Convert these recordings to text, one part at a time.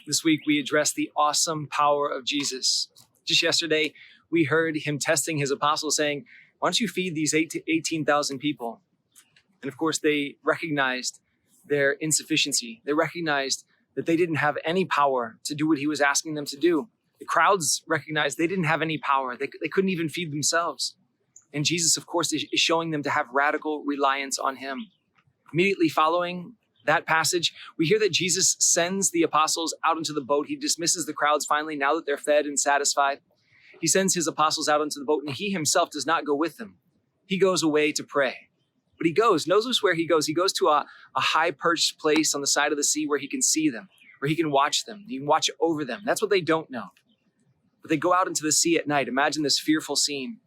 This week, we addressed the awesome power of Jesus. Just yesterday, we heard him testing his apostles saying, why don't you feed these 18,000 people? And of course, they recognized their insufficiency. They recognized that they didn't have any power to do what he was asking them to do. The crowds recognized they didn't have any power. They couldn't even feed themselves. And Jesus, of course, is showing them to have radical reliance on him. Immediately following that passage, we hear that Jesus sends the apostles out into the boat. He dismisses the crowds finally, now that they're fed and satisfied. He sends his apostles out into the boat, and he himself does not go with them. He goes away to pray. But he goes, knows where he goes. He goes to a high-perched place on the side of the sea where he can see them, where he can watch them. He can watch over them. That's what they don't know. But they go out into the sea at night. Imagine this fearful scene.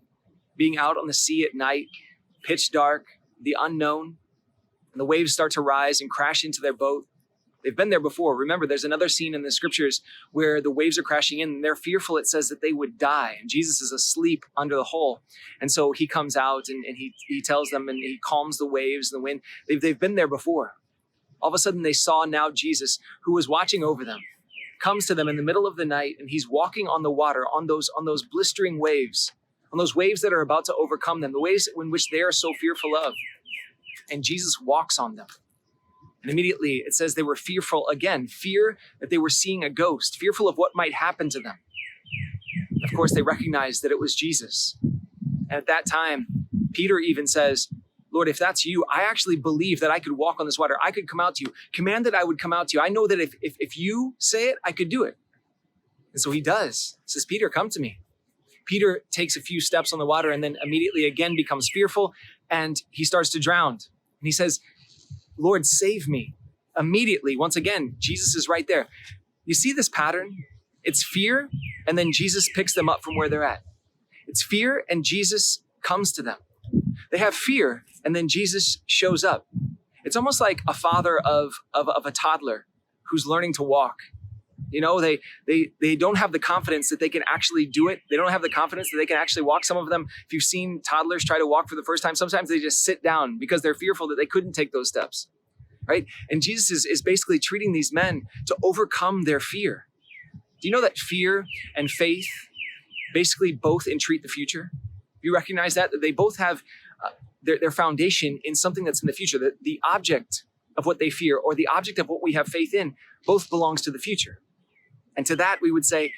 Being out on the sea at night, pitch dark, the unknown, and the waves start to rise and crash into their boat. They've been there before. Remember, there's another scene in the scriptures where the waves are crashing in and they're fearful. It says that they would die. And Jesus is asleep under the hull. And so he comes out and he tells them and he calms the waves and the wind. They've been there before. All of a sudden they saw now Jesus, who was watching over them, comes to them in the middle of the night, and he's walking on the water, on those blistering waves, on those waves that are about to overcome them, the waves in which they are so fearful of. And Jesus walks on them. And immediately it says they were fearful again, fear that they were seeing a ghost, fearful of what might happen to them. Of course, they recognized that it was Jesus. And at that time, Peter even says, Lord, if that's you, I actually believe that I could walk on this water. I could come out to you. Command that I would come out to you. I know that if you say it, I could do it. And so he does. He says, Peter, come to me. Peter takes a few steps on the water and then immediately again becomes fearful and he starts to drown. And he says, Lord, save me. Immediately, once again, Jesus is right there. You see this pattern? It's fear, and then Jesus picks them up from where they're at. It's fear, and Jesus comes to them. They have fear, and then Jesus shows up. It's almost like a father of a toddler who's learning to walk. You know, they don't have the confidence that they can actually do it. They don't have the confidence that they can actually walk. Some of them, if you've seen toddlers try to walk for the first time, sometimes they just sit down because they're fearful that they couldn't take those steps, right? And Jesus is basically treating these men to overcome their fear. Do you know that fear and faith basically both entreat the future? You recognize that they both have their foundation in something that's in the future. The object of what they fear or the object of what we have faith in both belongs to the future. And to that, we would say,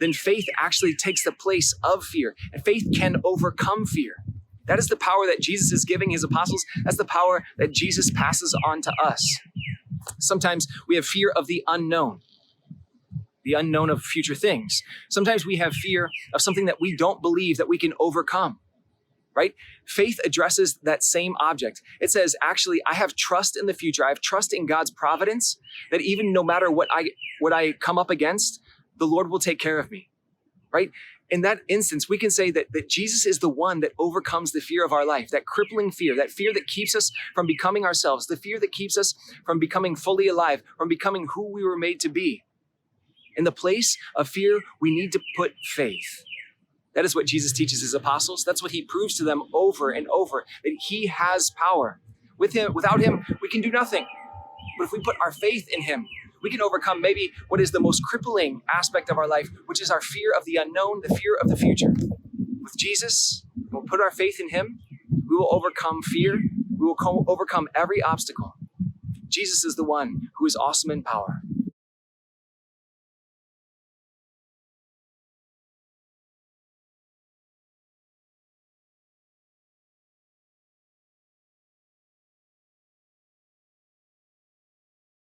then faith actually takes the place of fear. And faith can overcome fear. That is the power that Jesus is giving his apostles. That's the power that Jesus passes on to us. Sometimes we have fear of the unknown of future things. Sometimes we have fear of something that we don't believe that we can overcome, right? Faith addresses that same object. It says, actually, I have trust in the future. I have trust in God's providence that even no matter what I come up against, the Lord will take care of me, right? In that instance, we can say that Jesus is the one that overcomes the fear of our life, that crippling fear, that fear that keeps us from becoming ourselves, the fear that keeps us from becoming fully alive, from becoming who we were made to be. In the place of fear, we need to put faith. That is what Jesus teaches his apostles. That's what he proves to them over and over, that he has power. Without him, we can do nothing. But if we put our faith in him, we can overcome maybe what is the most crippling aspect of our life, which is our fear of the unknown, the fear of the future. With Jesus, we'll put our faith in him. We will overcome fear. We will overcome every obstacle. Jesus is the one who is awesome in power.